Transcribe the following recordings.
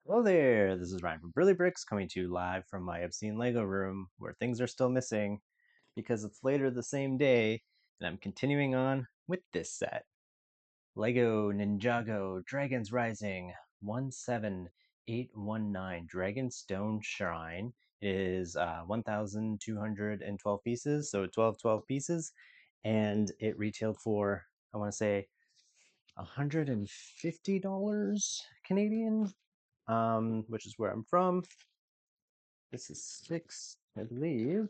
Hello there, this is Ryan from Brilly Bricks coming to you live from my obscene Lego room where things are still missing because it's later the same day and I'm continuing on with this set. Lego Ninjago Dragons Rising 17819 Dragonstone Shrine. It is 1,212 pieces, so 12 pieces, and it retailed for, I want to say, $150 Canadian, which is where I'm from. This is six, I believe.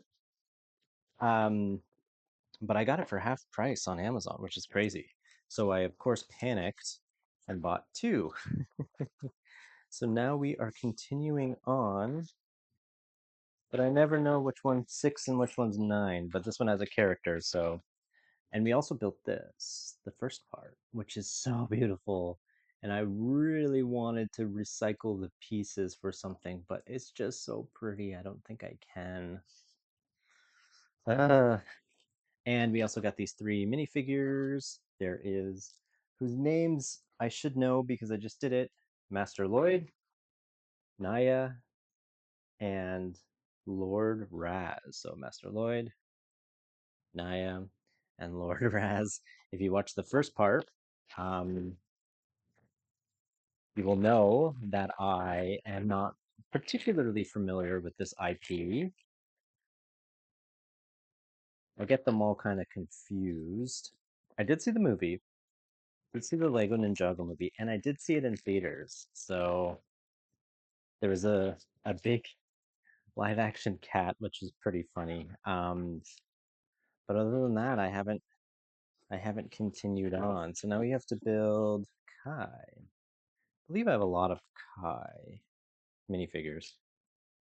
Um, but I got it for half price on Amazon, which is crazy. So I, of course, panicked and bought two. So now we are continuing on, but I never know which one's six and which one's nine. But this one has a character, so. And we also built this, the first part, which is so beautiful. And I really wanted to recycle the pieces for something, but it's just so pretty. I don't think I can. Uh, and we also got these three minifigures. There is, whose names I should know because I just did it, Master Lloyd, Naya, and Lord Raz. So Master Lloyd, Naya, and Lord Raz. If you watch the first part, um, you will know that I am not particularly familiar with this IP. I get them all kind of confused. I did see the movie, did see the Lego Ninjago movie, and I did see it in theaters. So there was a big live action cat, which is pretty funny. But other than that, I haven't continued on. So now we have to build Kai. I believe I have a lot of Kai minifigures.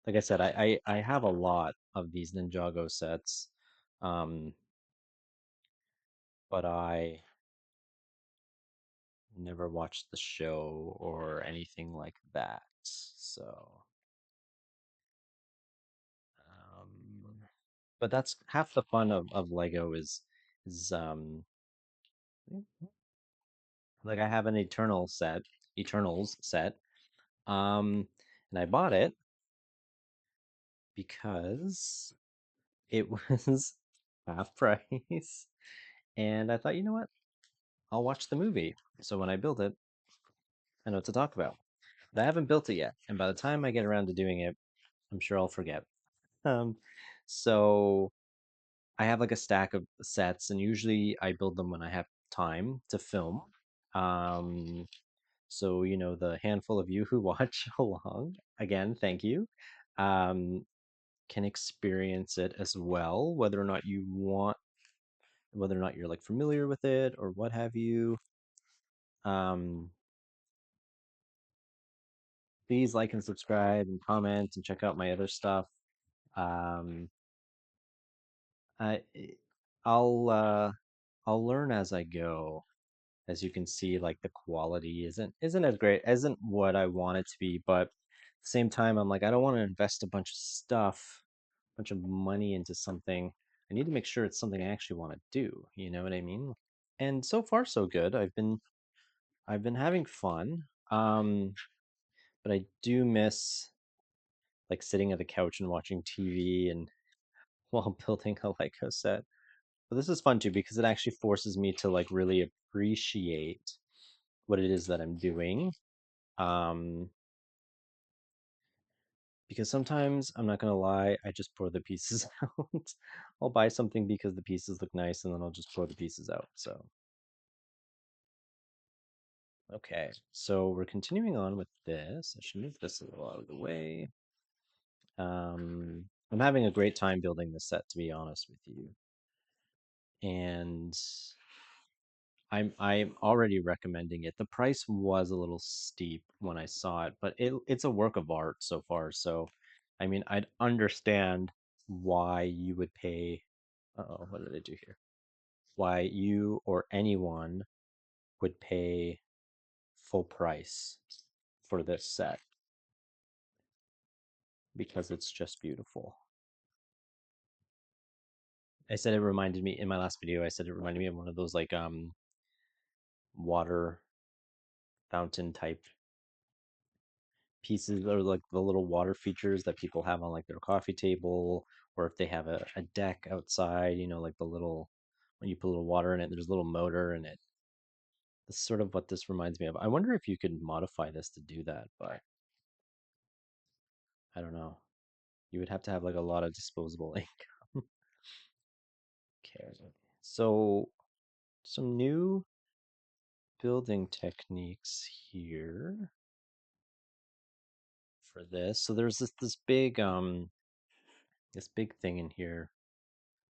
Like I said, I have a lot of these Ninjago sets, um, but I never watched the show or anything like that. So, um, but that's half the fun of Lego is like I have an Eternals set, um, and I bought it because it was half price, and I thought, you know what, I'll watch the movie. So when I build it, I know what to talk about. But I haven't built it yet, and by the time I get around to doing it, I'm sure I'll forget. Um, so I have like a stack of sets, and usually I build them when I have time to film. Um, so the handful of you who watch along, again, thank you, um, can experience it as well, whether or not you're like familiar with it or what have you. Um, please like and subscribe and comment and check out my other stuff. Um, I I'll I'll learn as I go. As you can see, like the quality isn't as great, isn't what I want it to be, but at the same time, I'm like, I don't want to invest a bunch of stuff, a bunch of money into something. I need to make sure it's something I actually want to do. You know what I mean? And so far, so good. I've been having fun. But I do miss like sitting at the couch and watching TV and while building a Lego set. But this is fun too because it actually forces me to like really appreciate what it is that I'm doing. Um, because sometimes I'm not gonna lie, I just pour the pieces out. I'll buy something because the pieces look nice and then I'll just pour the pieces out. So, okay. So we're continuing on with this. I should move this a little out of the way. I'm having a great time building this set, to be honest with you. And I'm already recommending it. The price was a little steep when I saw it, but it's a work of art so far. So, I mean, I'd understand why you would pay. Oh, what did I do here? Why you or anyone would pay full price for this set because it's just beautiful. I said it reminded me in my last video. I said it reminded me of one of those like water fountain type pieces or like the little water features that people have on like their coffee table, or if they have a deck outside, like the little when you put a little water in it, there's a little motor in it. That's sort of what this reminds me of. I wonder if you could modify this to do that, but I don't know. You would have to have like a lot of disposable ink. Okay. So some new building techniques here for this. So there's this big thing in here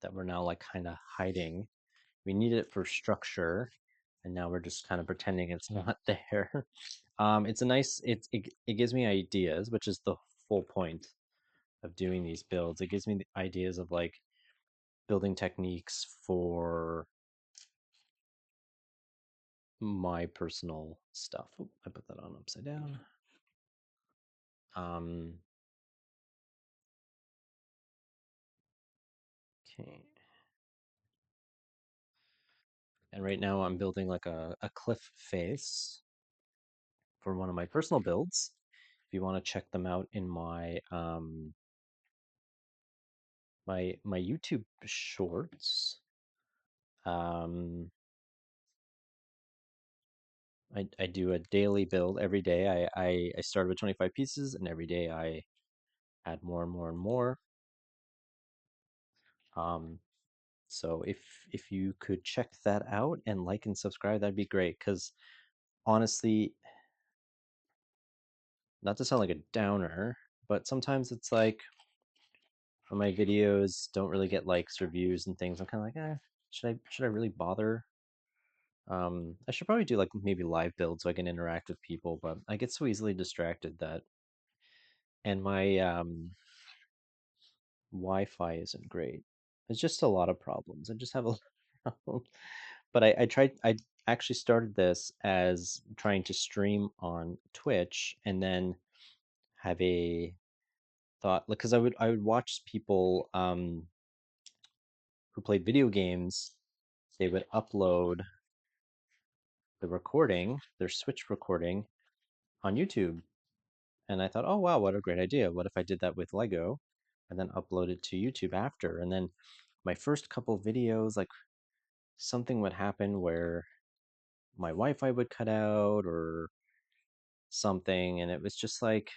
that we're now like kind of hiding. We need it for structure, and now we're just kind of pretending it's not there. It's a nice it gives me ideas, which is the full point of doing these builds. It gives me the ideas of like building techniques for my personal stuff. Oop, I put that on upside down. Um, okay. And right now I'm building like a cliff face for one of my personal builds. If you want to check them out in my YouTube shorts, um, I do a daily build every day. I start with 25 pieces, and every day I add more and more and more. Um, so if you could check that out and like and subscribe, that'd be great. Because honestly, not to sound like a downer, but sometimes it's like when my videos don't really get likes or views and things, I'm kind of like, should I really bother? I should probably do like maybe live build so I can interact with people, but I get so easily distracted that, and my Wi-Fi isn't great. It's just a lot of problems. I just have a lot of problems. But I actually started this as trying to stream on Twitch and then have a thought, like, because I would watch people who played video games. They would upload the recording, their Switch recording, on YouTube. And I thought, oh wow, what a great idea. What if I did that with Lego and then upload it to YouTube after? And then my first couple videos, like something would happen where my Wi-Fi would cut out or something, and it was just like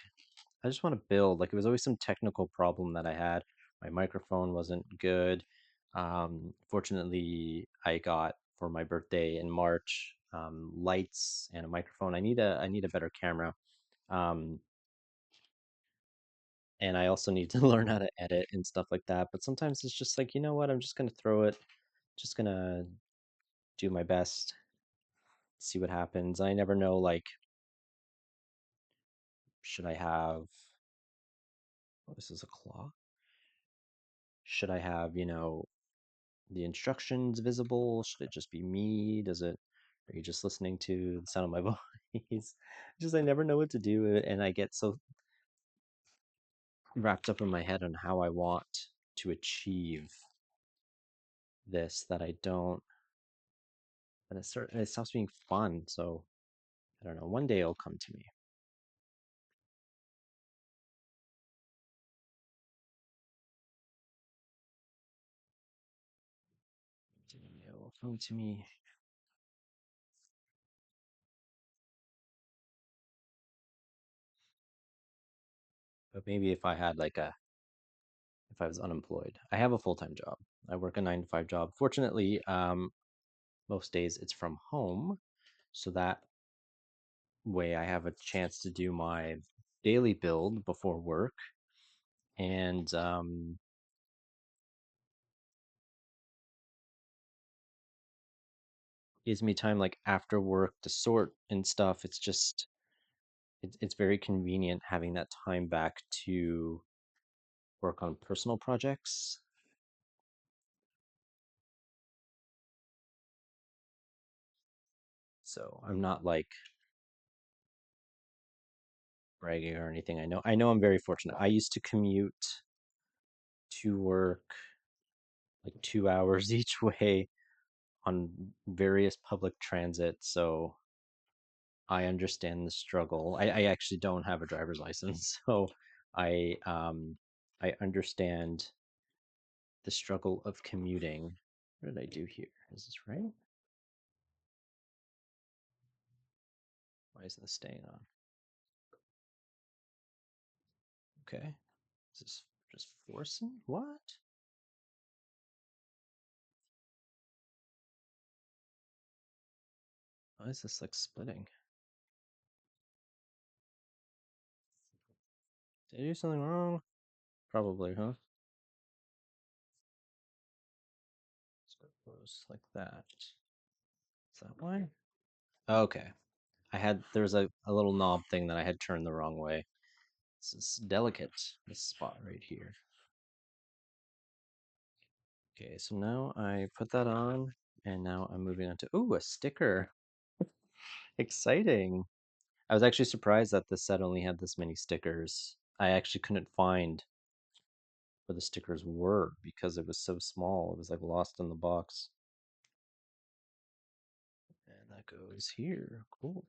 I just want to build. Like it was always some technical problem that I had. My microphone wasn't good. Fortunately, I got for my birthday in March lights and a microphone. I need a better camera. Um, and I also need to learn how to edit and stuff like that. But sometimes it's just like, you know what? I'm just gonna throw it. Just gonna do my best, see what happens. I never know, like, should I have, oh, this is a claw. Should I have, the instructions visible? Should it just be me? Are you just listening to the sound of my voice? Just, I never know what to do. And I get so wrapped up in my head on how I want to achieve this that I don't, and it stops being fun. So I don't know. One day it'll come to me. It will come to me. But maybe if I was unemployed. I have a full-time job. I work a 9 to 5 job. Fortunately, most days it's from home, so that way I have a chance to do my daily build before work, and gives me time like after work to sort and stuff. It's very convenient having that time back to work on personal projects. So I'm not like bragging or anything. I know I'm very fortunate. I used to commute to work like 2 hours each way on various public transit. So I understand the struggle. I actually don't have a driver's license, so I I understand the struggle of commuting. What did I do here? Is this right? Why isn't this staying on? Okay. Is this just forcing? What? Why is this like splitting? Did I do something wrong? Probably, huh? So it goes like that. Is that why? Okay. There's a little knob thing that I had turned the wrong way. This is delicate, this spot right here. Okay, so now I put that on, and now I'm moving on to, ooh, a sticker. Exciting. I was actually surprised that this set only had this many stickers. I actually couldn't find where the stickers were because it was so small. It was like lost in the box. And that goes here. Cool.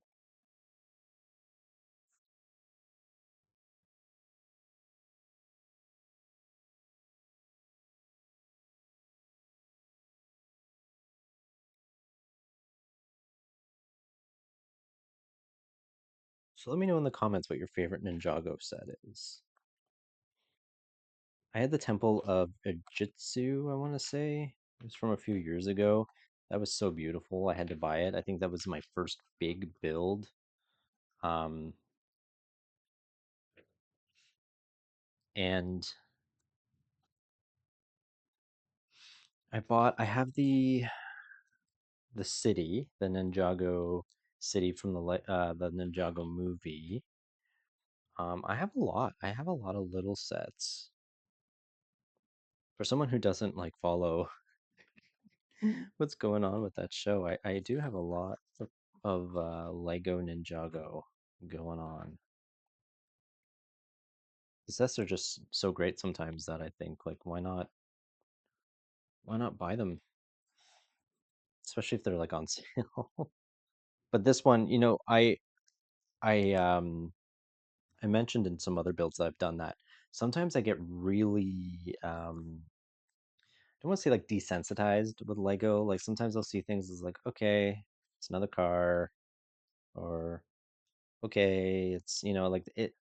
So let me know in the comments what your favorite Ninjago set is. I had the Temple of Ijitsu, I want to say. It was from a few years ago. That was so beautiful. I had to buy it. I think that was my first big build. Um, and I have the city, the Ninjago city from the Ninjago movie. I have a lot. I have a lot of little sets. For someone who doesn't like follow what's going on with that show, I do have a lot of Lego Ninjago going on. The sets are just so great sometimes that I think like why not buy them, especially if they're like on sale. But this one, I I mentioned in some other builds that I've done that sometimes I get really I don't want to say like desensitized with Lego. Like sometimes I'll see things as like, okay, it's another car, or okay, it's like it.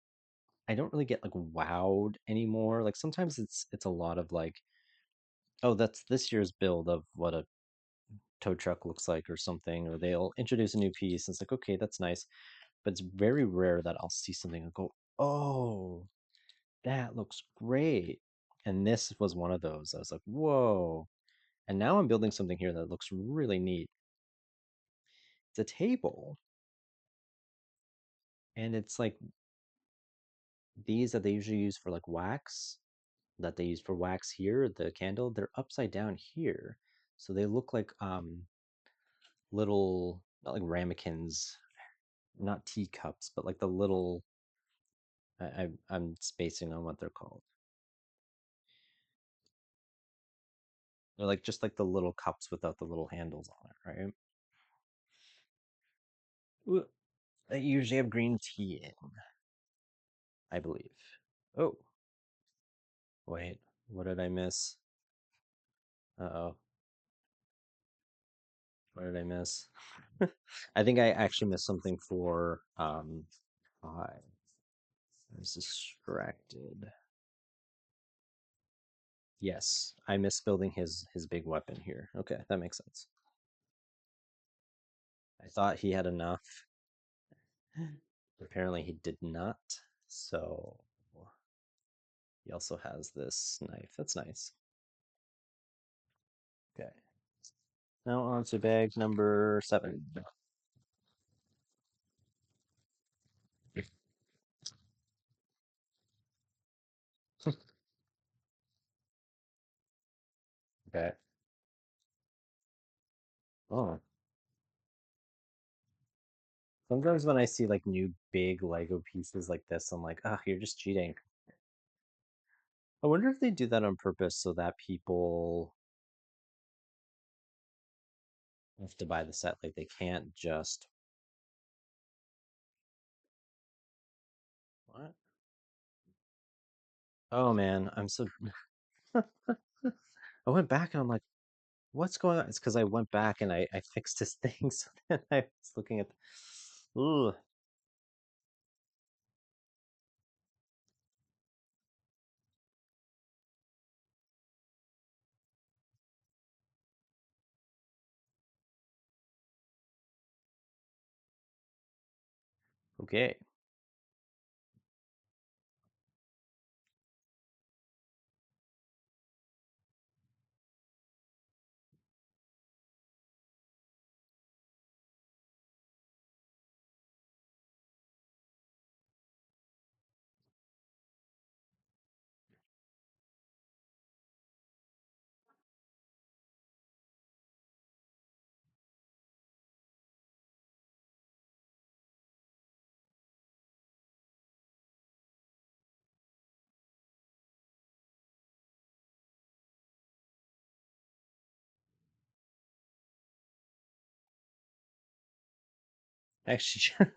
I don't really get like wowed anymore. Like sometimes it's a lot of like, oh, that's this year's build of what a tow truck looks like or something, or they'll introduce a new piece. And it's like, okay, that's nice, but it's very rare that I'll see something and go, oh, that looks great. And this was one of those. I was like, whoa. And now I'm building something here that looks really neat. It's a table, and it's like these that they usually use for like wax, that they use for wax here, the candle, they're upside down here. So they look like little, not like ramekins, not teacups, but like the little, I'm spacing on what they're called. They're like just like the little cups without the little handles on it, right? Ooh, they usually have green tea in, I believe. Oh, wait, what did I miss? Uh-oh, what did I miss? I think I actually missed something for I was distracted. Yes, I missed building his big weapon here. Okay, that makes sense. I thought he had enough. Apparently he did not. So he also has this knife. That's nice. Okay. Now on to bag number 7. Okay. Oh, sometimes when I see like new big Lego pieces like this, I'm like, ah, you're just cheating. I wonder if they do that on purpose so that people have to buy the set. Like they can't just Oh man, I went back and I'm like, what's going on? It's because I went back and I fixed his thing. So then I was looking at, ooh, okay. Actually,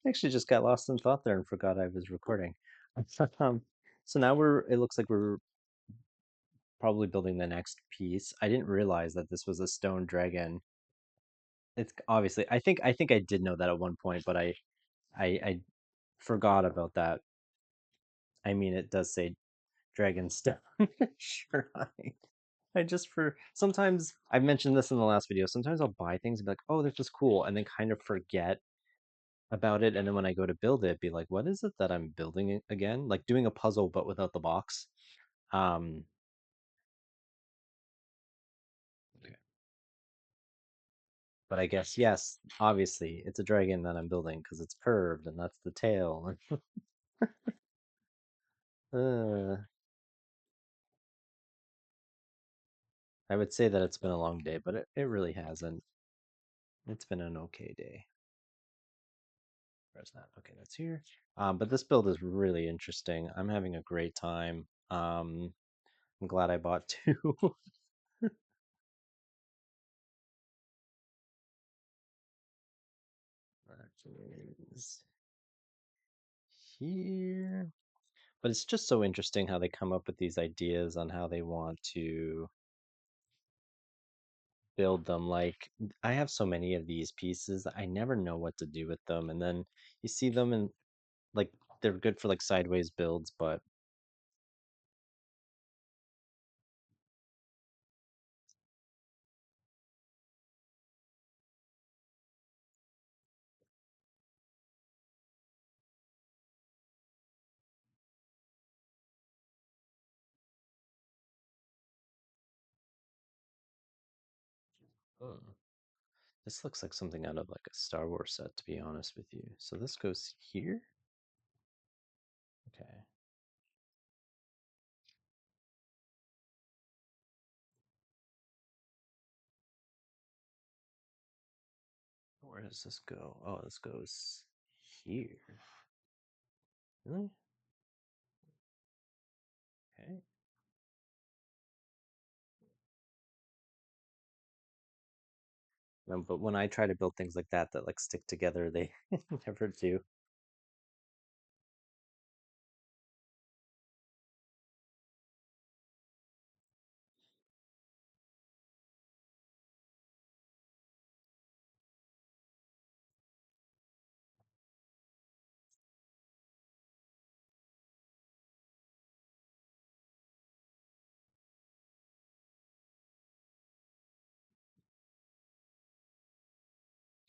actually just got lost in thought there and forgot I was recording. Um, so now it looks like we're probably building the next piece. I didn't realize that this was a stone dragon. It's obviously, I think I did know that at one point, but I forgot about that. I mean, it does say dragon stone shrine. I just for sometimes I've mentioned this in the last video. Sometimes I'll buy things and be like, oh, this is cool, and then kind of forget about it. And then when I go to build it, be like, what is it that I'm building it again? Like doing a puzzle but without the box. Um, okay. But I guess yes, obviously it's a dragon that I'm building because it's curved and that's the tail. uh, I would say that it's been a long day, but it really hasn't. It's been an okay day. Where's that? Okay, that's here. But this build is really interesting. I'm having a great time. I'm glad I bought two. That is here. But it's just so interesting how they come up with these ideas on how they want to build them. Like, I have so many of these pieces that I never know what to do with them. And then you see them and like they're good for like sideways builds, but hmm, this looks like something out of like a Star Wars set, to be honest with you. So this goes here. Okay. Where does this go? Oh, this goes here. Really? Okay. But when I try to build things like that like stick together, they never do.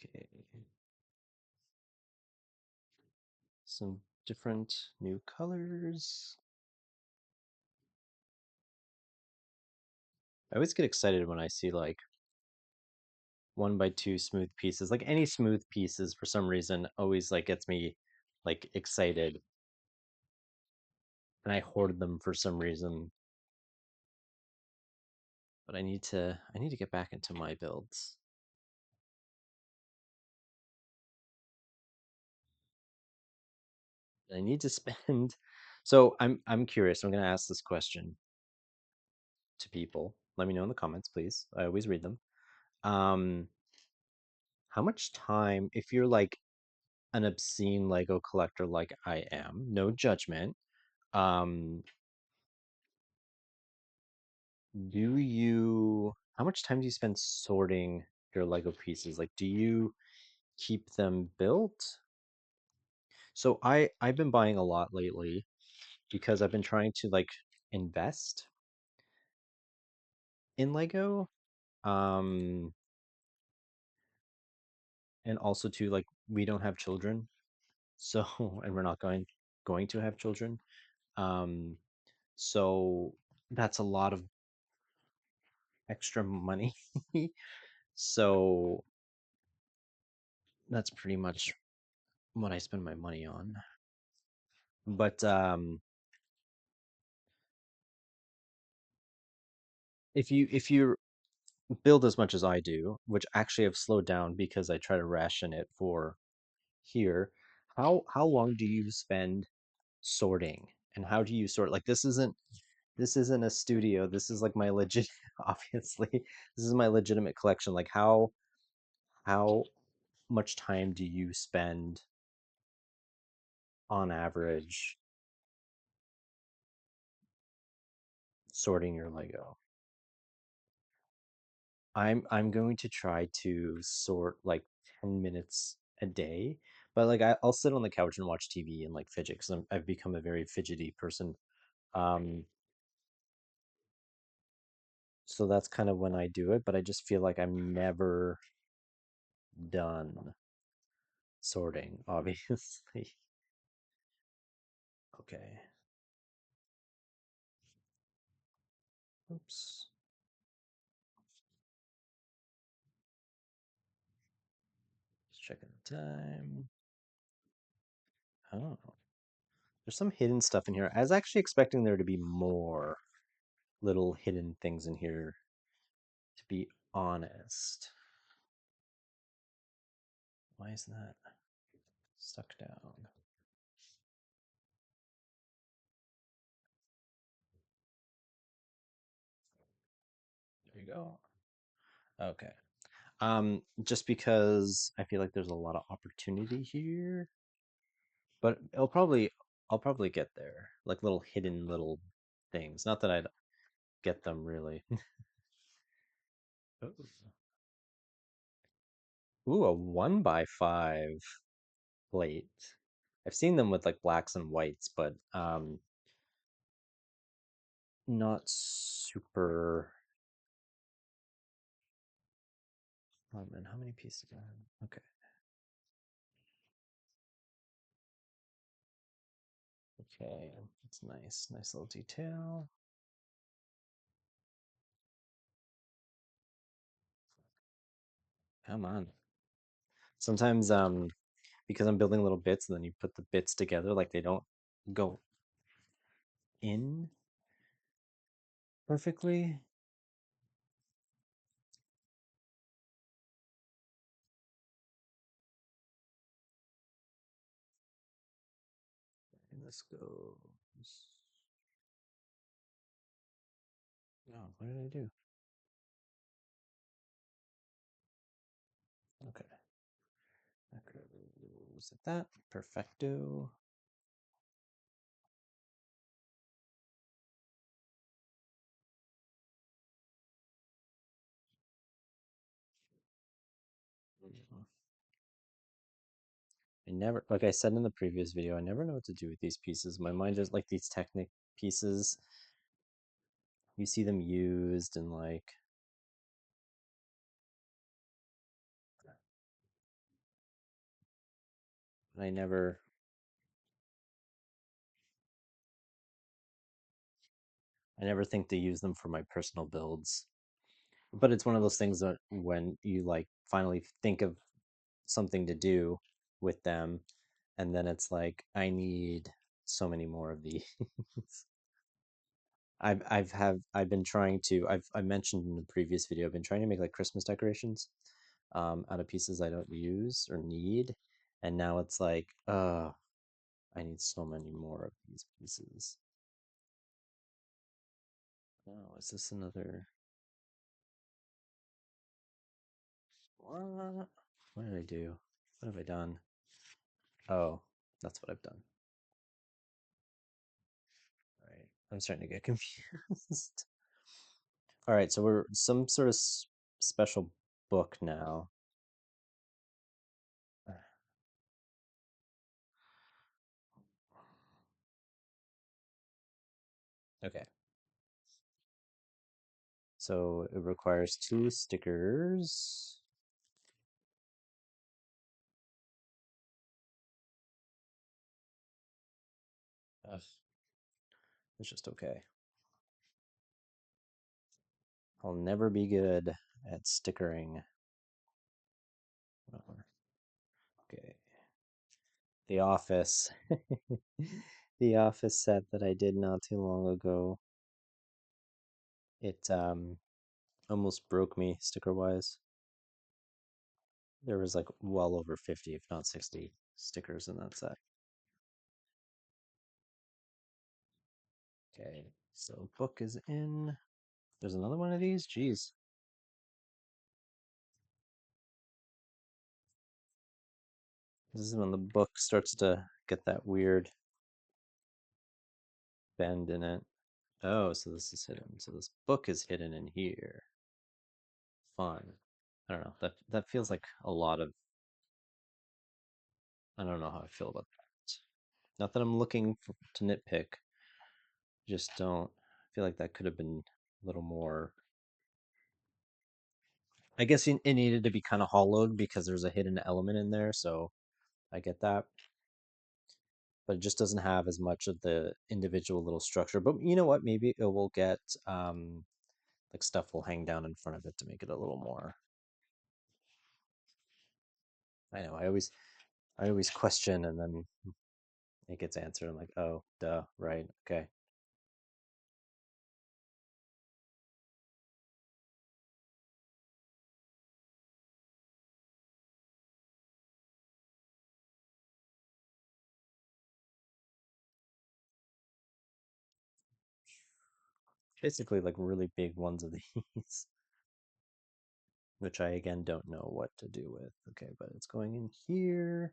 Okay. Some different new colors. I always get excited when I see like 1 by 2 smooth pieces. Like any smooth pieces for some reason always like gets me like excited. And I hoard them for some reason. But I need to get back into my builds. I need to spend so I'm curious. I'm gonna ask this question to people. Let me know in the comments, please. I always read them. Um, how much time, if you're like an obscene Lego collector like I am, no judgment, um, How much time do you spend sorting your Lego pieces? Like, do you keep them built? So I've been buying a lot lately because I've been trying to like invest in Lego. Um, and also to like we don't have children, so and we're not going to have children. Um, so that's a lot of extra money. So that's pretty much what I spend my money on. But if you build as much as I do, which actually I've slowed down because I try to ration it for here, how long do you spend sorting? And how do you sort like this isn't a studio. This is like my legit obviously this is my legitimate collection. Like how much time do you spend on average sorting your Lego? I'm going to try to sort like 10 minutes a day, but like I'll sit on the couch and watch TV and like fidget because I've become a very fidgety person. Um, so that's kind of when I do it, but I just feel like I'm never done sorting, obviously. Okay. Oops. Just checking the time. Oh, there's some hidden stuff in here. I was actually expecting there to be more little hidden things in here, to be honest. Why is that stuck down? There you go. Okay. Just because I feel like there's a lot of opportunity here, but I'll probably get there. Like little hidden little things. Not that I'd get them really. Ooh, a 1x5 plate. I've seen them with like blacks and whites, but not super. Oh man, how many pieces do I have? Okay, okay, that's nice. Nice little detail. Come on. Sometimes because I'm building little bits and then you put the bits together like they don't go in perfectly. And this goes. Oh, what did I do? Okay. That goes like that. Perfecto. I never, like I said in the previous video, I never know what to do with these pieces. My mind is like these Technic pieces. You see them used and like I never think to use them for my personal builds. But it's one of those things that when you like finally think of something to do with them, and then it's like I need so many more of these. I've been trying to I mentioned in the previous video I've been trying to make like Christmas decorations out of pieces I don't use or need, and now it's like I need so many more of these pieces. Oh, is this another? What? What did I do? What have I done? Oh, that's what I've done. All right, I'm starting to get confused. All right, so we're some sort of special book now. Okay, so it requires two stickers. Ugh, it's just okay. I'll never be good at stickering. Oh, okay. The Office. The Office set that I did not too long ago. It almost broke me sticker wise. There was like well over 50, if not 60 stickers in that set. Okay, so book is in. There's another one of these? Jeez. This is when the book starts to get that weird bend in it. Oh, so this is hidden. So this book is hidden in here. Fun. I don't know. That feels like a lot of. I don't know how I feel about that. Not that I'm looking to nitpick. Just don't feel like that could have been a little more. I guess it needed to be kind of hollowed because there's a hidden element in there, so I get that. But it just doesn't have as much of the individual little structure. But you know what? Maybe it will get like stuff will hang down in front of it to make it a little more. I know. I always question, and then it gets answered. I'm like, oh, duh, right, okay. Basically, like really big ones of these, which I again don't know what to do with. Okay, but it's going in here.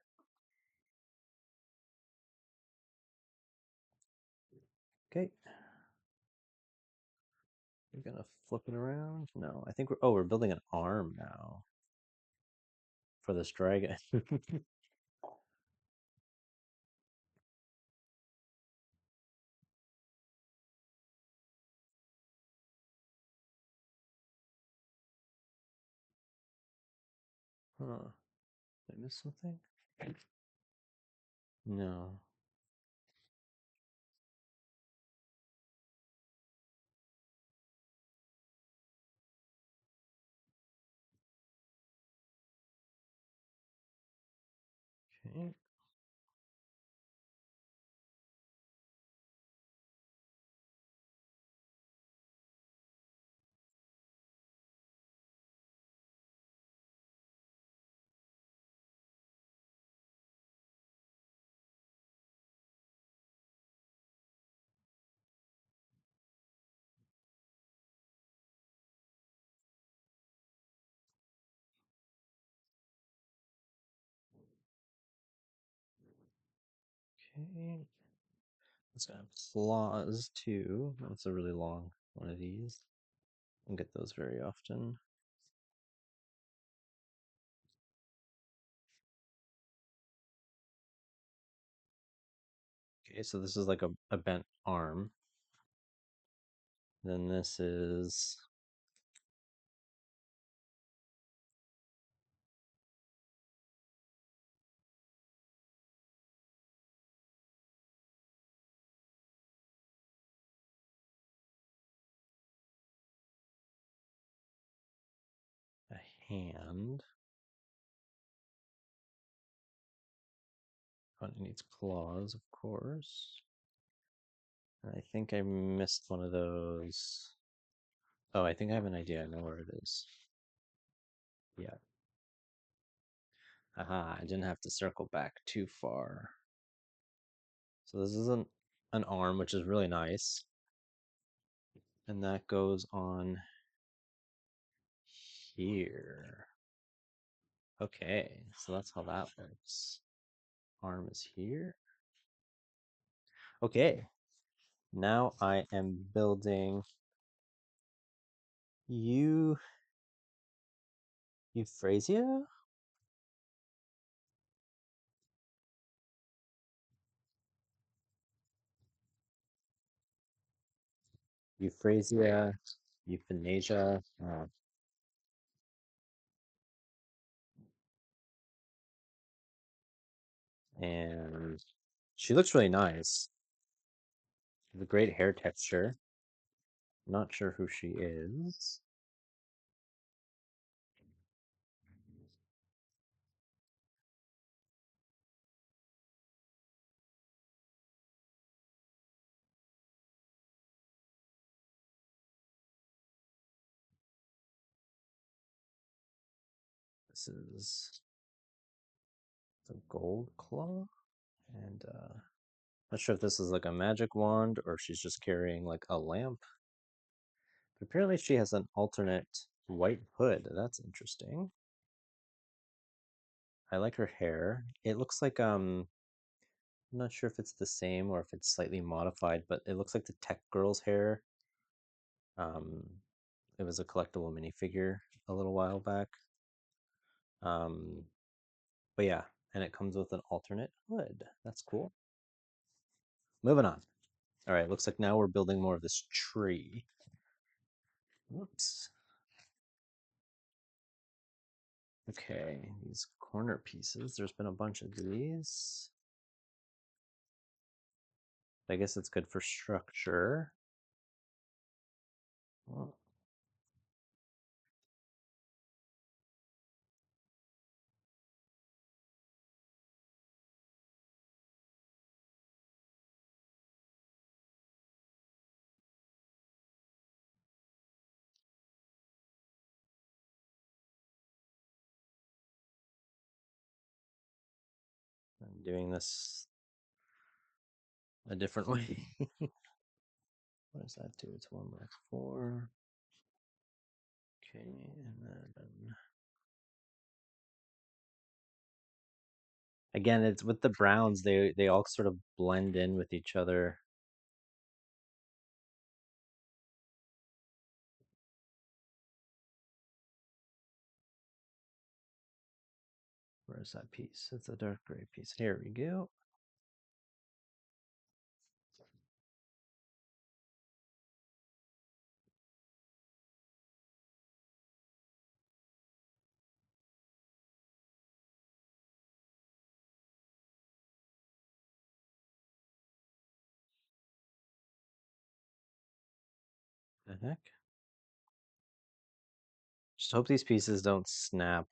Okay, we're gonna flip it around. No, I think we're building an arm now for this dragon. Huh? Did I miss something? No. Okay. Okay. It's gonna have claws too. That's a really long one of these. Don't get those very often. Okay, so this is like a bent arm. Then this is a hand. Oh, it needs claws, of course. I think I missed one of those. Oh, I think I have an idea. I know where it is. Yeah. Aha, I didn't have to circle back too far. So this isn't an arm, which is really nice. And that goes on here. Okay, so that's how that works. Arm is here. Okay, now I am building You Euphrasia? Euphrasia, euthanasia. And she looks really nice. With a great hair texture. Not sure who she is. This is the Gold Claw. And not sure if this is like a magic wand or she's just carrying like a lamp. But apparently she has an alternate white hood. That's interesting. I like her hair. It looks like I'm not sure if it's the same or if it's slightly modified, but it looks like the Tech Girl's hair. Um, it was a collectible minifigure a little while back. Um, but yeah, and it comes with an alternate hood. That's cool. Moving on. All right, looks like now we're building more of this tree. Whoops. Okay, these corner pieces. There's been a bunch of these. I guess it's good for structure. Well, I'm doing this a different way. What does that do? It's 1 by 4. Okay, and then again, it's with the browns, they all sort of blend in with each other. Where's that piece? It's a dark gray piece. Here we go. The heck? Just hope these pieces don't snap.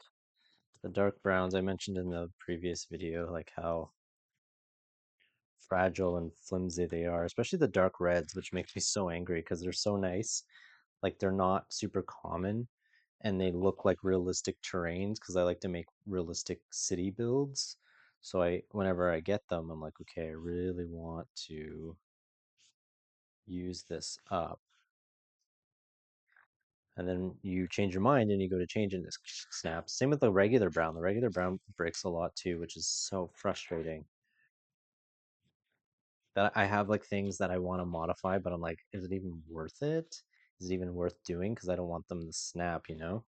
The dark browns I mentioned in the previous video, like how fragile and flimsy they are, especially the dark reds, which makes me so angry because they're so nice. Like they're not super common and they look like realistic terrains because I like to make realistic city builds. So whenever I get them, I'm like, okay, I really want to use this up. And then you change your mind and you go to change it and it snaps. Same with the regular brown. The regular brown breaks a lot too, which is so frustrating. That I have like things that I want to modify, but I'm like, is it even worth it? Is it even worth doing? Because I don't want them to snap, you know?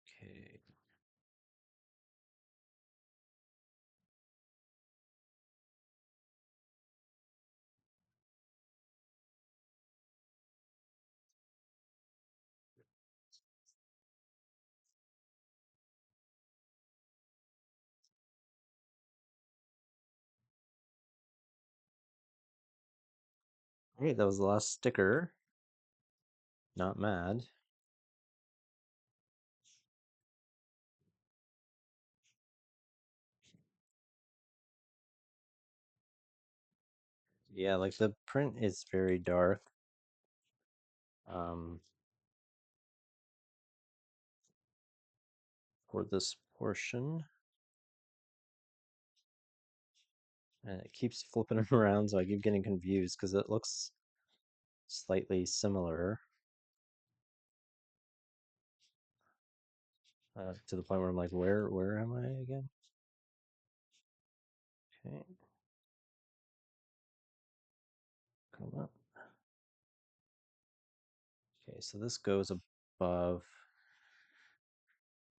Okay. Great, that was the last sticker. Not mad. Yeah, like the print is very dark. Um, for this portion. And it keeps flipping around, so I keep getting confused because it looks slightly similar to the point where I'm like, where am I again? Okay, come up. Okay, so this goes above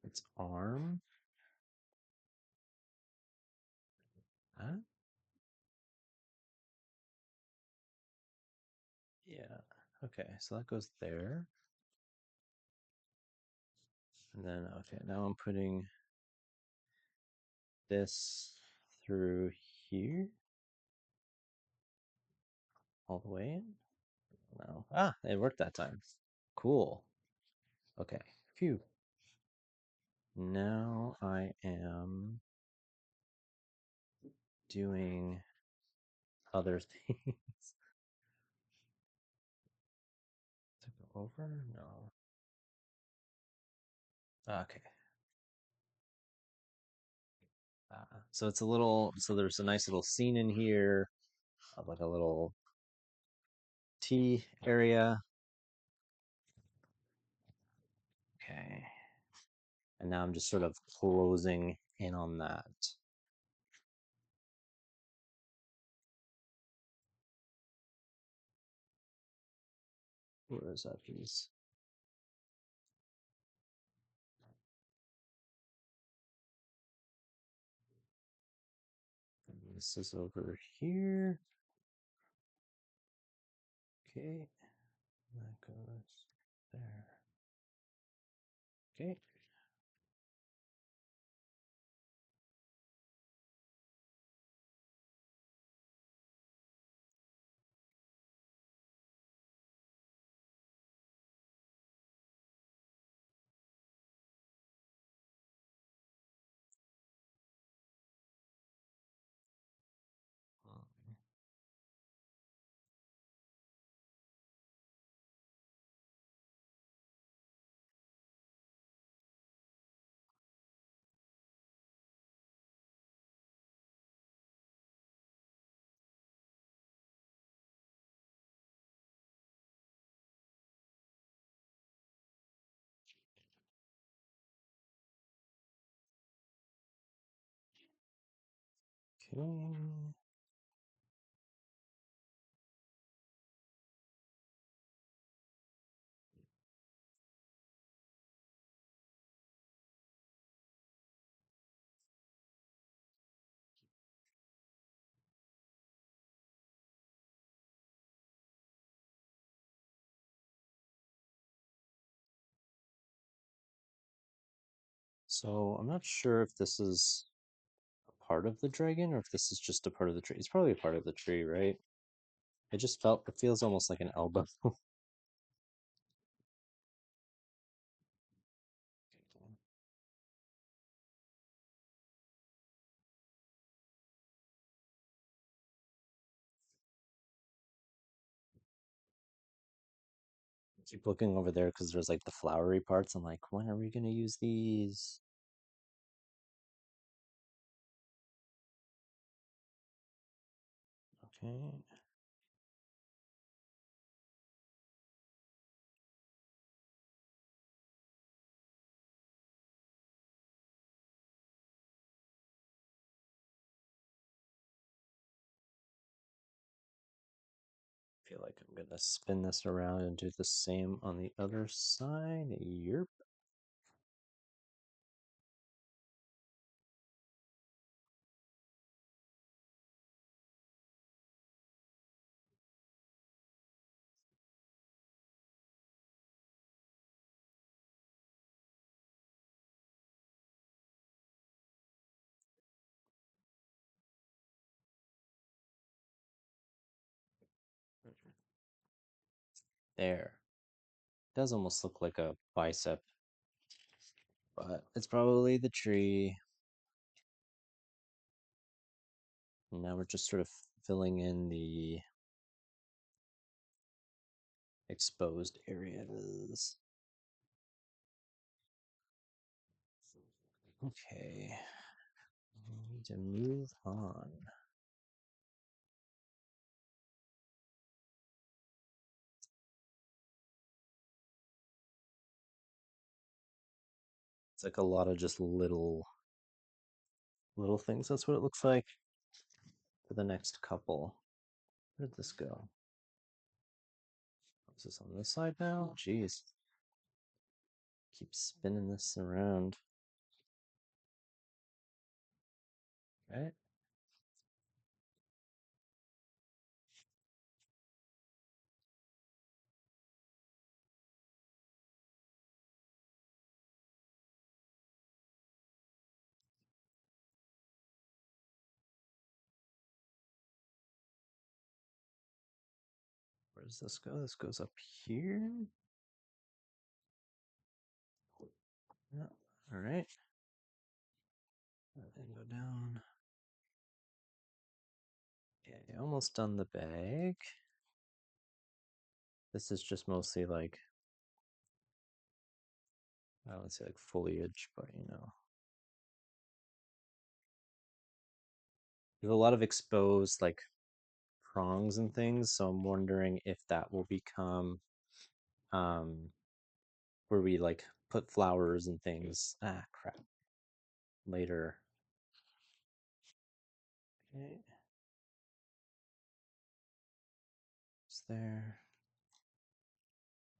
its arm. Huh? Yeah. Okay, so that goes there. And then, okay, now I'm putting this through here all the way in. No. Ah, it worked that time. Cool. Okay. Phew. Now I am doing other things. To go over? No. Okay. So it's a little, so there's a nice little scene in here of like a little tea area. Okay. And now I'm just sort of closing in on that. Where is that piece? And this is over here. Okay. That goes there. Okay. Okay. So I'm not sure if this is a part of the dragon or if this is just a part of the tree. It's probably a part of the tree, right? It just felt, it feels almost like an elbow. Keep looking over there because there's like the flowery parts. I'm like, when are we gonna use these? Okay. Feel like I'm gonna spin this around and do the same on the other side. Yerp. There. Does almost look like a bicep, but it's probably the tree. And now we're just sort of filling in the exposed areas. Okay. We need to move on. It's like a lot of just little things. That's what it looks like. for the next couple. Where did this go? Is this on this side now? Jeez. Keep spinning this around. Okay. Where does this go? This goes up here. Yeah. All right. And go down. Okay, almost done the bag. This is just mostly like, I don't want to say like foliage, but you know. There's a lot of exposed like prongs and things, so I'm wondering if that will become um where we like put flowers and things. Ah, crap. Later. Okay. It's there.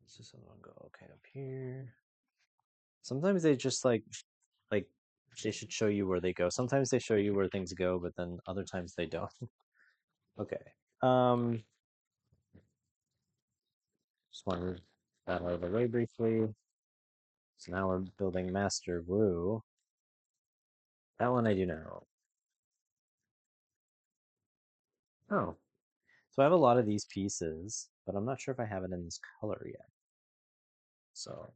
Let's just go okay up here. Sometimes they just like they should show you where they go. Sometimes they show you where things go, but then other times they don't. Okay. Um, just wanted that out of the way briefly. So now we're building Master Wu. That one I do know. Oh, so I have a lot of these pieces, but I'm not sure if I have it in this color yet. So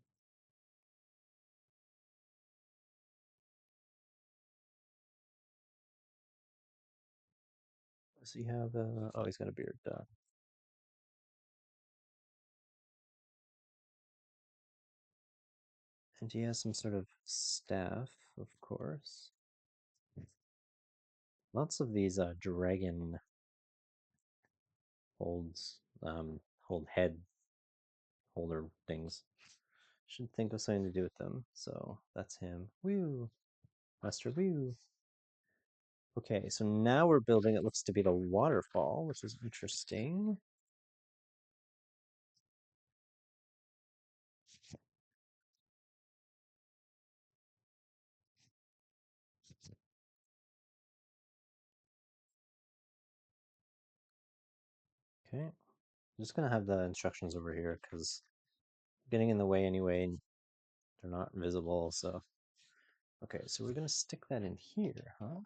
does he have a? Oh, he's got a beard. Duh. And he has some sort of staff, of course. Lots of these dragon holds, hold head holder things. Should think of something to do with them. So that's him. Woo! Master Woo! Okay, so now we're building, it looks to be the waterfall, which is interesting. Okay, I'm just gonna have the instructions over here because getting in the way anyway, and they're not visible, so. Okay, so we're gonna stick that in here, huh?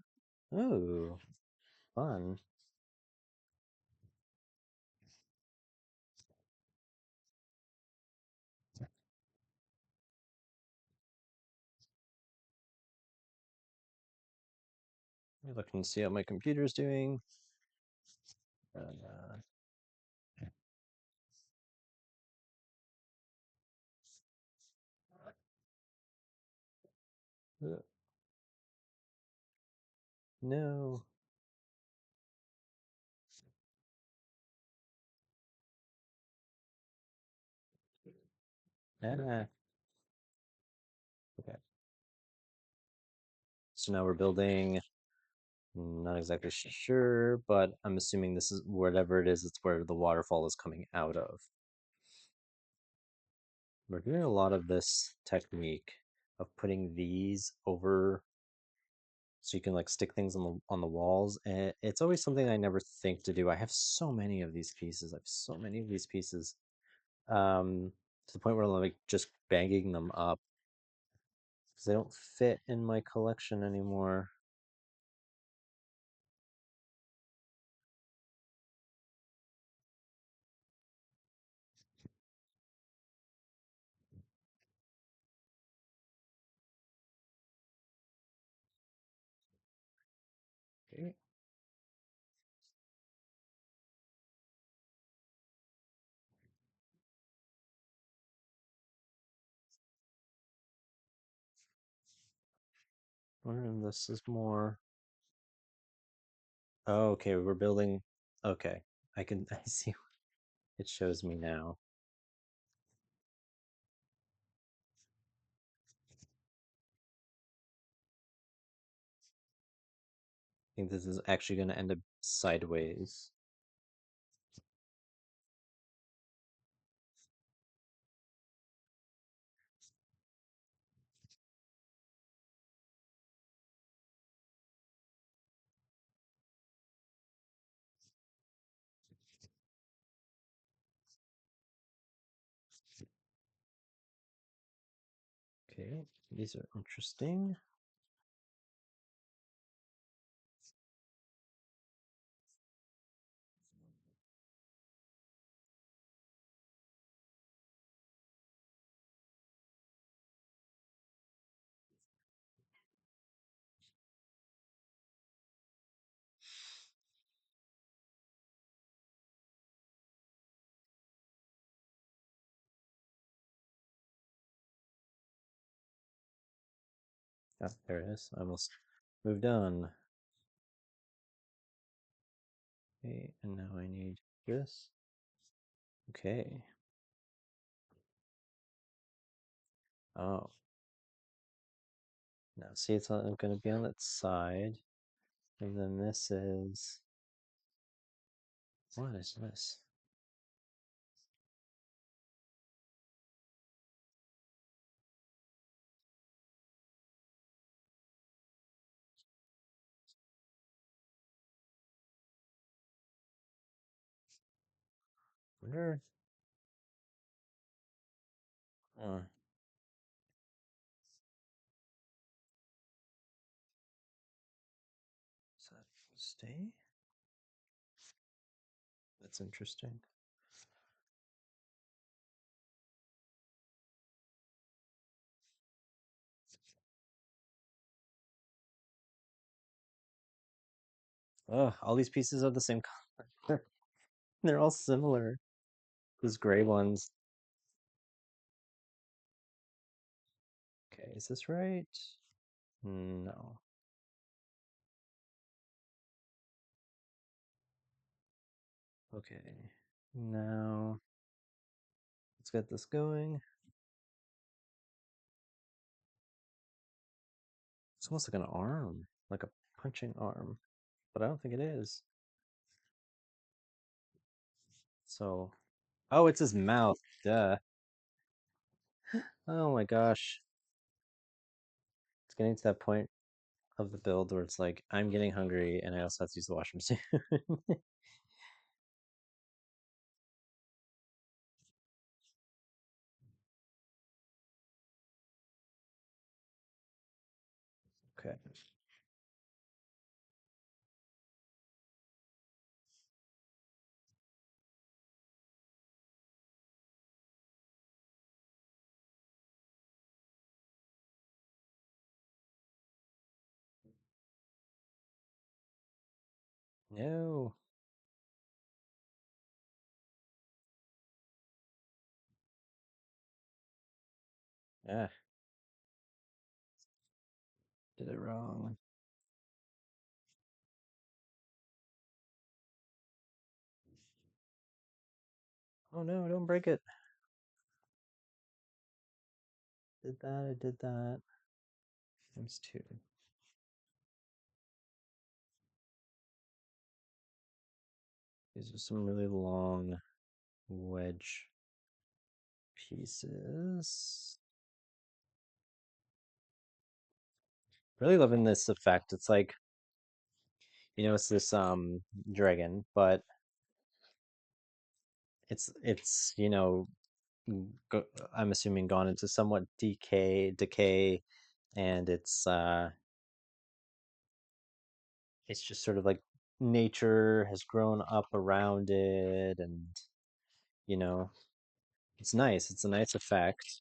Oh, fun. Let me look and see how my computer's doing. Uh, no. Ah, okay. So now we're building, not exactly sure, but I'm assuming this is whatever it is, it's where the waterfall is coming out of. We're doing a lot of this technique of putting these over so you can like stick things on the walls, and it's always something I never think to do. I have so many of these pieces. I have so many of these pieces. To the point where I'm like just banging them up because they don't fit in my collection anymore. Okay. And this is more. Oh, okay, we're building. Okay, I can. I see. It shows me now. think this is actually going to end up sideways. Okay, these are interesting. Ah, there it is. I almost moved on. Okay, and now I need this. Okay. Oh, now see, it's going to be on that side. And then this is, what is this? Wonder, uh, does that stay? That's interesting. Oh, all these pieces are the same color. They're all similar. These gray ones. Okay, is this right? No. Okay. Now let's get this going. It's almost like an arm, like a punching arm, but I don't think it is. So, oh, it's his mouth. Duh. Oh my gosh. It's getting to that point of the build where it's like, I'm getting hungry and I also have to use the washroom soon. Okay. No. Ah, did it wrong. Oh no, don't break it. Did that, I did that. Times two. These are some really long wedge pieces. Really loving this effect. It's like, it's this dragon, but it's go, I'm assuming gone into somewhat decay, and it's just sort of like nature has grown up around it, and you know, it's nice. It's a nice effect.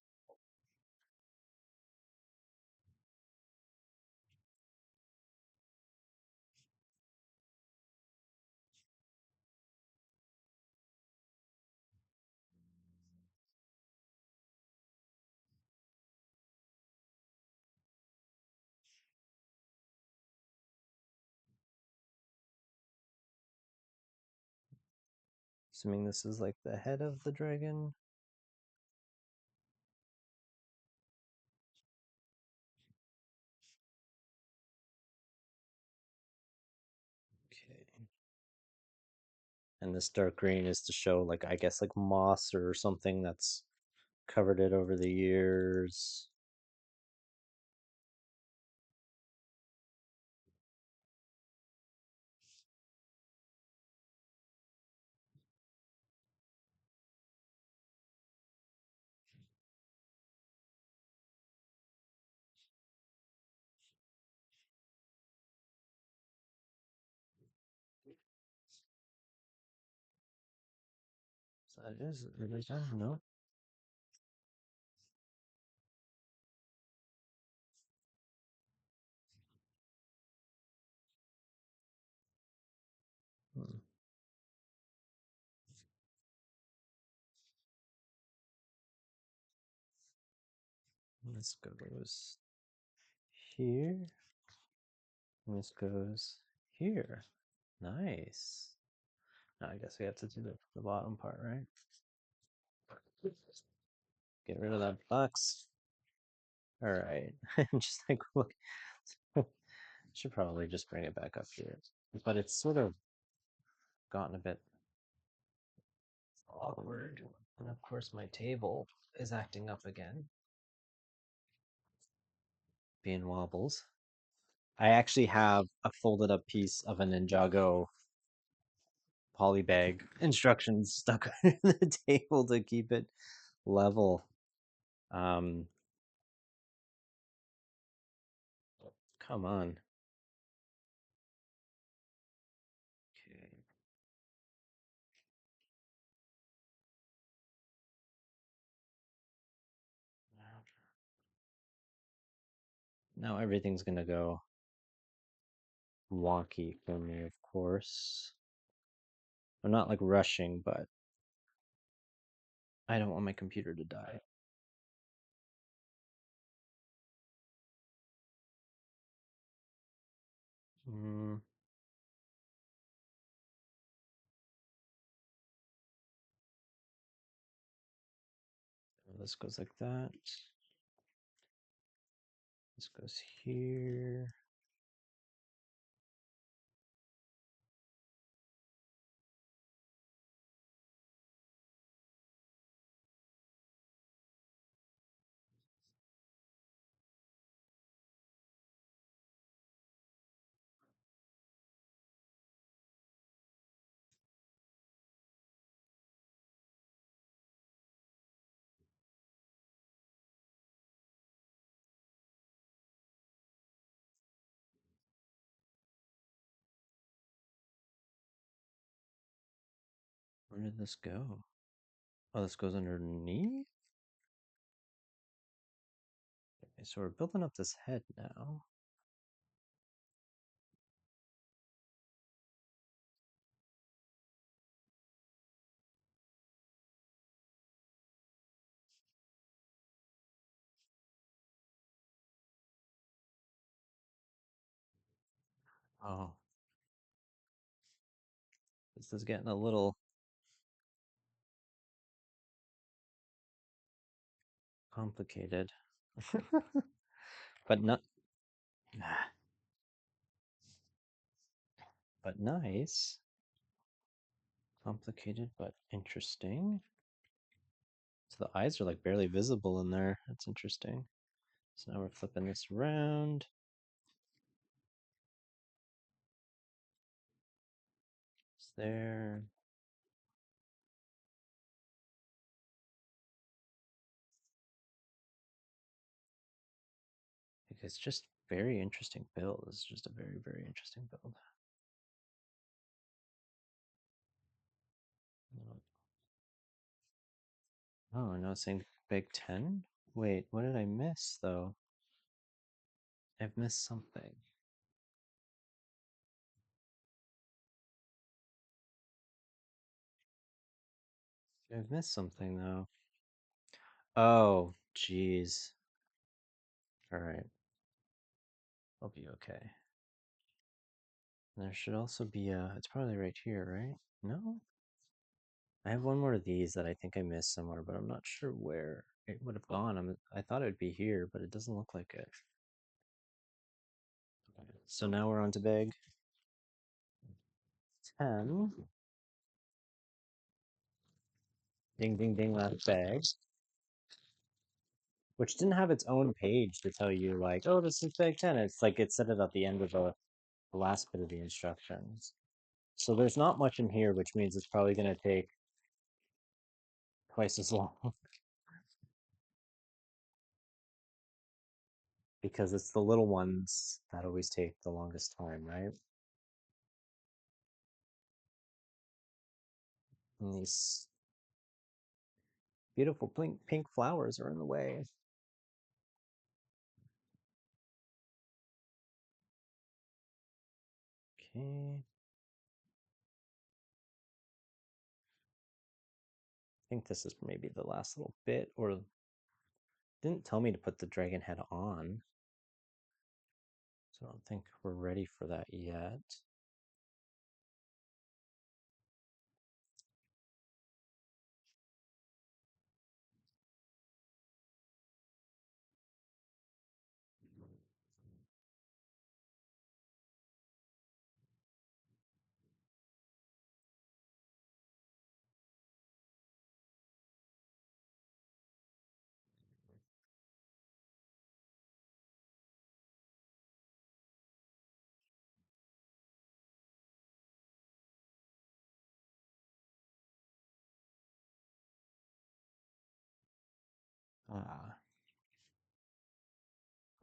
Assuming this is like the head of the dragon. And this dark green is to show, like, I guess, like moss or something that's covered it over the years. So it is, I don't know. Hmm. This goes here. And this goes here. Nice. Now I guess we have to do the bottom part, right? Get rid of that box. All right. Just like, look. Should probably just bring it back up here. But it's sort of gotten a bit awkward. And of course, my table is acting up again, being wobbles. I actually have a folded up piece of a Ninjago polybag instructions stuck on the table to keep it level. Um, Come on. Okay. Now everything's gonna go wonky for me, of course. I'm not like rushing, but I don't want my computer to die. Mm, this goes like that. This goes here. Where did this go? Oh, this goes underneath? Okay, so we're building up this head now. Oh, this is getting a little complicated. But not but nice. Complicated but interesting. So the eyes are like barely visible in there. That's interesting. So now we're flipping this around. It's there. It's just very interesting build. It's just a very, very interesting build. Oh, no, it's saying Big Ten? Wait, what did I miss though? I've missed something. I've missed something though. Oh, geez. All right, I'll be okay. There should also be a, it's probably right here, right? No? I have one more of these that I think I missed somewhere, but I'm not sure where it would have gone. I thought it would be here, but it doesn't look like it. Okay. So now we're on to bag 10. Ding, ding, ding, last bag. Which didn't have its own page to tell you, like, oh, this is bag 10. It's like it said it at the end of the last bit of the instructions. So there's not much in here, which means it's probably going to take twice as long because it's the little ones that always take the longest time, right? And these beautiful pink flowers are in the way. Okay. I think this is maybe the last little bit, or didn't tell me to put the dragon head on. So I don't think we're ready for that yet. Ah.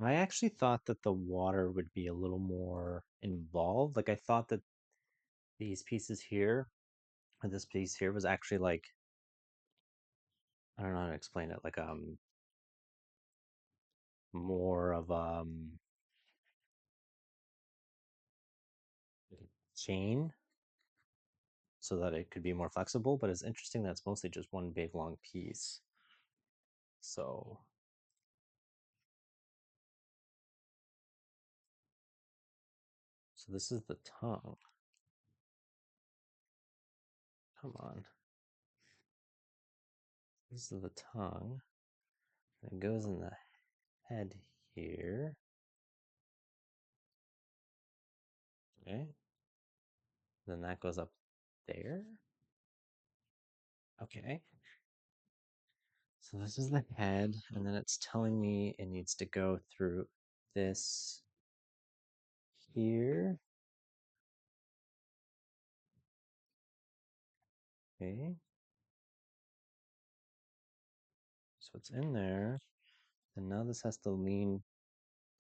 I actually thought that the water would be a little more involved. Like I thought that these pieces here, or this piece here was actually like, I don't know how to explain it, like more of chain so that it could be more flexible, but it's interesting that it's mostly just one big long piece. So this is the tongue. Come on. This is the tongue. It goes in the head here. Okay. Then that goes up there. Okay. So this is the head, and then it's telling me it needs to go through this here. Okay. So it's in there. And now this has to lean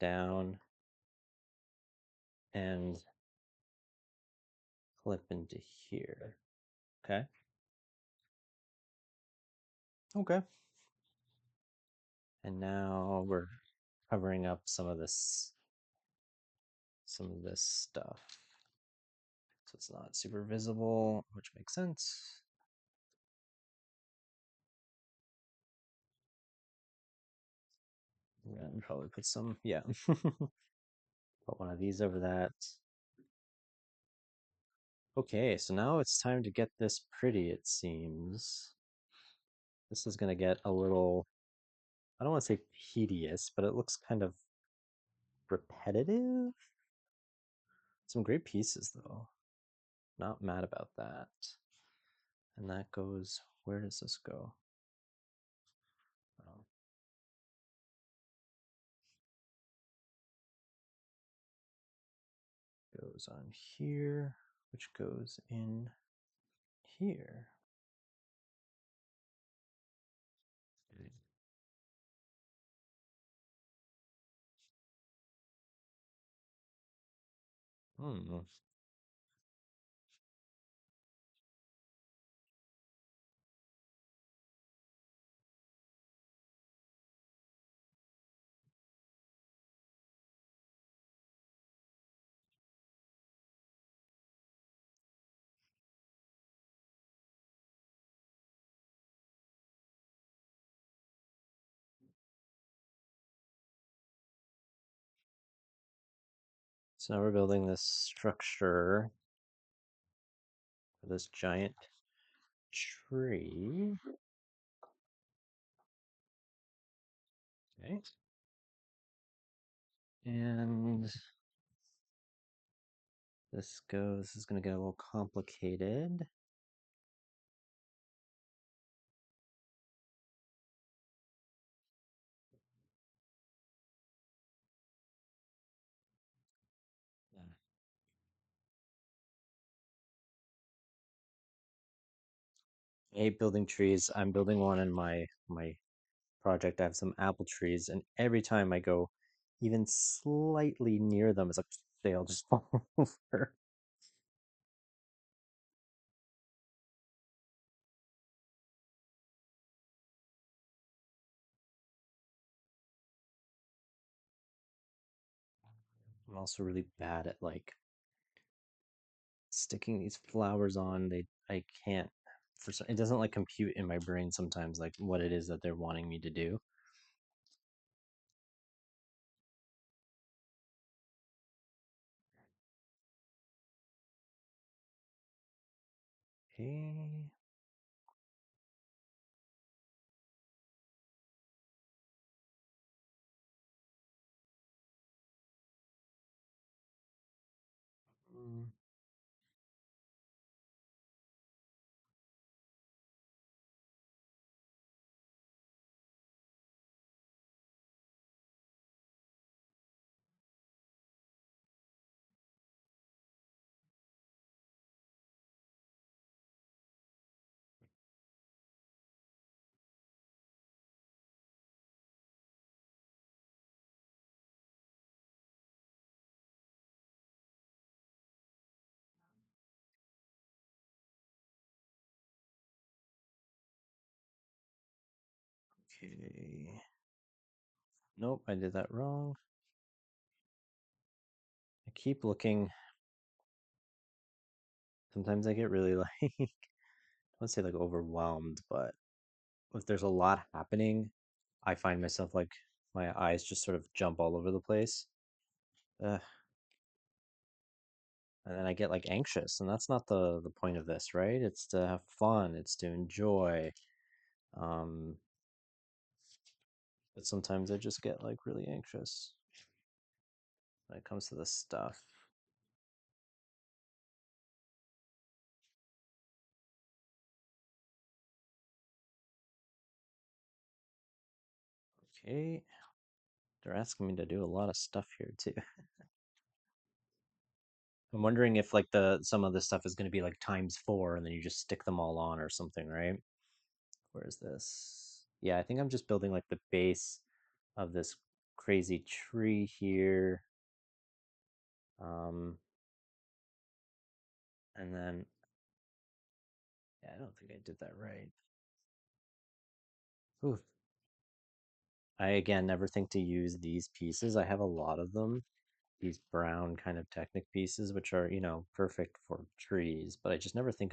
down and clip into here. Okay. Okay. And now we're covering up some of this stuff. So it's not super visible, which makes sense. Yeah, and probably put some, yeah. Put one of these over that. Okay, so now it's time to get this pretty, it seems. This is going to get a little, I don't want to say tedious, but it looks kind of repetitive. Some great pieces, though. Not mad about that. And that goes, where does this go? Oh, goes on here, which goes in here. Hmm. So now we're building this structure for this giant tree. Okay. And this is going to get a little complicated. I hate building trees. I'm building one in my project. I have some apple trees, and every time I go even slightly near them, it's like they all just fall over. I'm also really bad at like sticking these flowers on. I can't for some, it doesn't like compute in my brain sometimes like what it is that they're wanting me to do. Okay. Mm, okay. Nope, I did that wrong. I keep looking. Sometimes I get really like I wouldn't say like overwhelmed, but if there's a lot happening, I find myself like my eyes just sort of jump all over the place. Ugh, and then I get like anxious, and that's not the point of this, right? It's to have fun, it's to enjoy. Um, but sometimes I just get like really anxious when it comes to this stuff. Okay, they're asking me to do a lot of stuff here too. I'm wondering if like the some of this stuff is going to be like times four, and then you just stick them all on or something, right? Where is this? Yeah, I think I'm just building like the base of this crazy tree here. Um, and then yeah, I don't think I did that right. Oof. I again never think to use these pieces. I have a lot of them, these brown kind of Technic pieces, which are, perfect for trees, but I just never think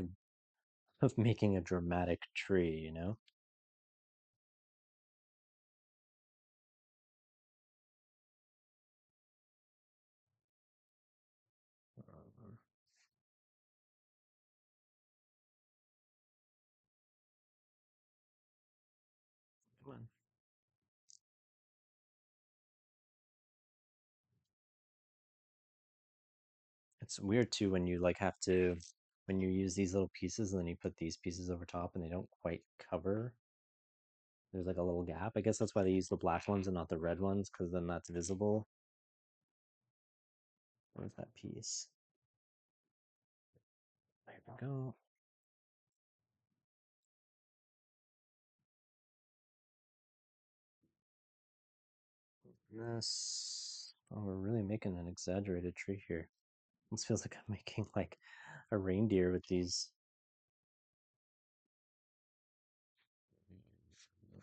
of making a dramatic tree, you know? Um, Come on. It's weird too when you like have to when you use these little pieces and then you put these pieces over top and they don't quite cover. There's like a little gap. I guess that's why they use the black ones and not the red ones, because then that's visible. Where's that piece? There we go. This. Oh, we're really making an exaggerated tree here. This feels like I'm making like a reindeer with these.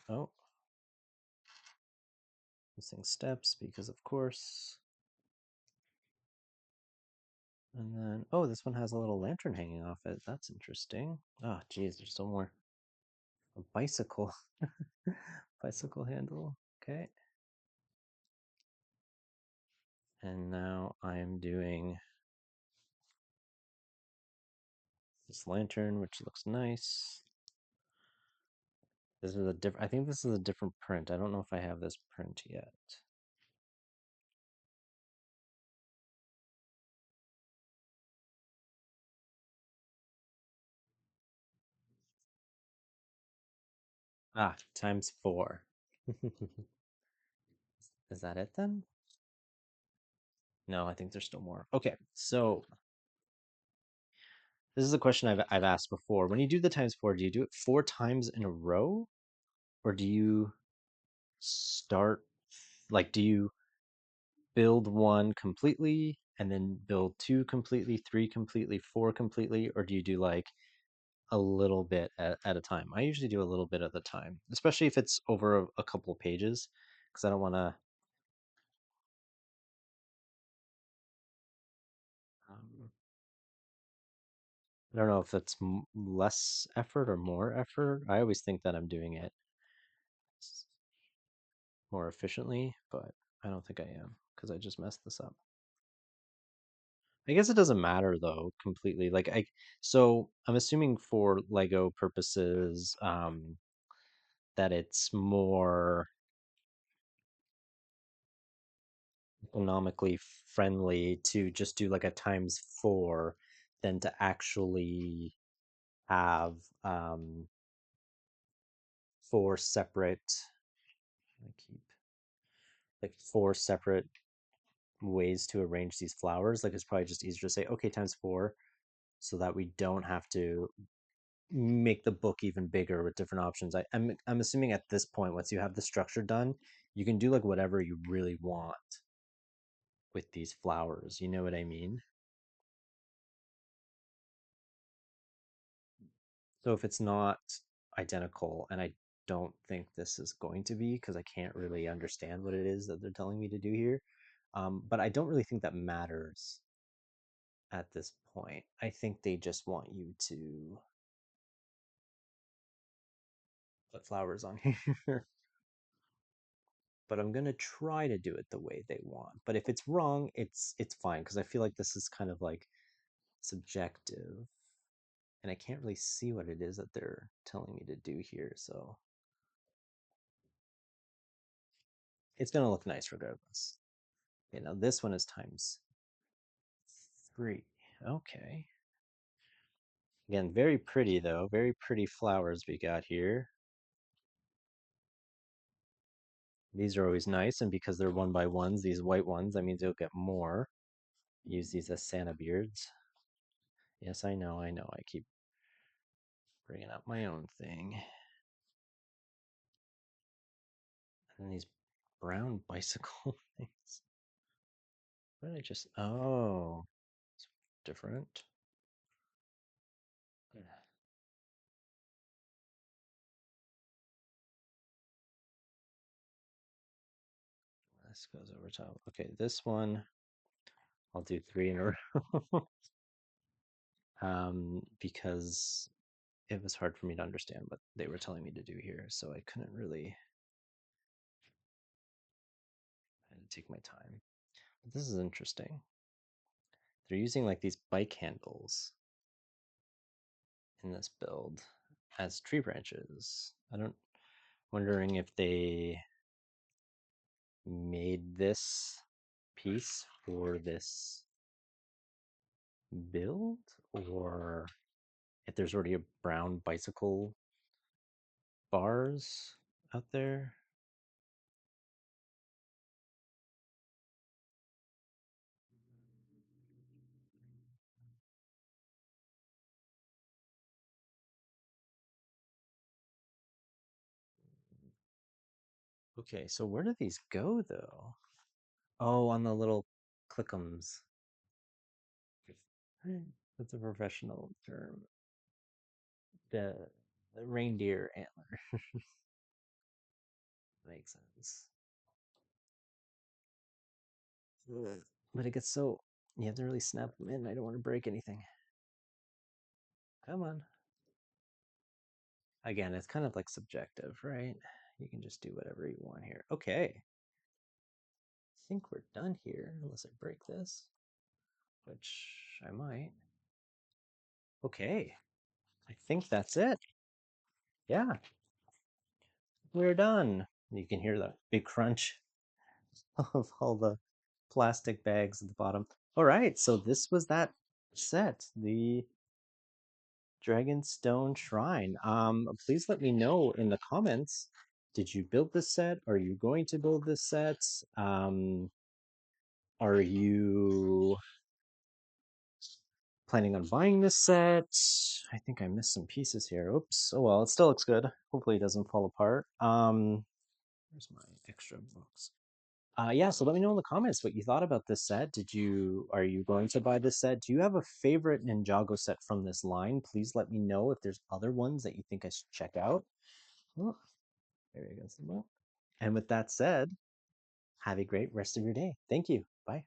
Oh, missing steps because of course. And then, oh, this one has a little lantern hanging off it. That's interesting. Oh, geez, there's still more. A bicycle. Bicycle handle. Okay. And now I am doing this lantern, which looks nice. This is a different, I think this is a different print. I don't know if I have this print yet. Ah, times four. Is that it then? No, I think there's still more. Okay, so This is a question I've asked before. When you do the times four, do you do it four times in a row, or do you start like do you build one completely and then build two completely, three completely, four completely, or do you do like a little bit at a time? I usually do a little bit at a time, especially if it's over a couple of pages, because I don't want to. Um, I don't know if it's less effort or more effort. I always think that I'm doing it more efficiently, but I don't think I am because I just messed this up. I guess it doesn't matter though completely. So I'm assuming for Lego purposes, that it's more economically friendly to just do like a times four than to actually have four separate. I keep like four separate ways to arrange these flowers. Like it's probably just easier to say, okay, times four, so that we don't have to make the book even bigger with different options. I'm assuming at this point, once you have the structure done, you can do like whatever you really want with these flowers. You know what I mean? So if it's not identical, and I don't think this is going to be because I can't really understand what it is that they're telling me to do here. But I don't really think that matters at this point. I think they just want you to put flowers on here. But I'm gonna try to do it the way they want. But if it's wrong, it's fine because I feel like this is kind of like subjective, and I can't really see what it is that they're telling me to do here. So it's gonna look nice regardless. Okay, now this one is times three. Okay. Again, very pretty though. Very pretty flowers we got here. These are always nice, and because they're one by ones, these white ones, that means you'll get more. Use these as Santa beards. Yes, I know. I keep bringing up my own thing. And these brown bicycle things. What did I just? Oh, it's different. Yeah. This goes over top. Okay, this one I'll do three in a row. Because it was hard for me to understand what they were telling me to do here, so I couldn't really. I had to take my time. But this is interesting. They're using like these bike handles in this build as tree branches. I don't wondering if they made this piece for this build or if there's already a brown bicycle bars out there. Okay, so where do these go though? Oh, on the little clickums. That's a professional term. The, the reindeer antler makes sense. Ugh. But it gets so you have to really snap them in. I don't want to break anything. Come on. Again, it's kind of like subjective, right? You can just do whatever you want here. Okay. I think we're done here, unless I break this, which I might. Okay. I think that's it. Yeah, we're done. You can hear the big crunch of all the plastic bags at the bottom. All right, so this was that set, the Dragonstone Shrine. Please let me know in the comments. Did you build this set? Are you going to build this set? Are you planning on buying this set. I think I missed some pieces here. Oops. Oh well, it still looks good. Hopefully it doesn't fall apart. Where's my extra books? Yeah, so let me know in the comments what you thought about this set. Are you going to buy this set? Do you have a favorite Ninjago set from this line? Please let me know if there's other ones that you think I should check out. Oh, there you go, Simba. And with that said, have a great rest of your day. Thank you. Bye.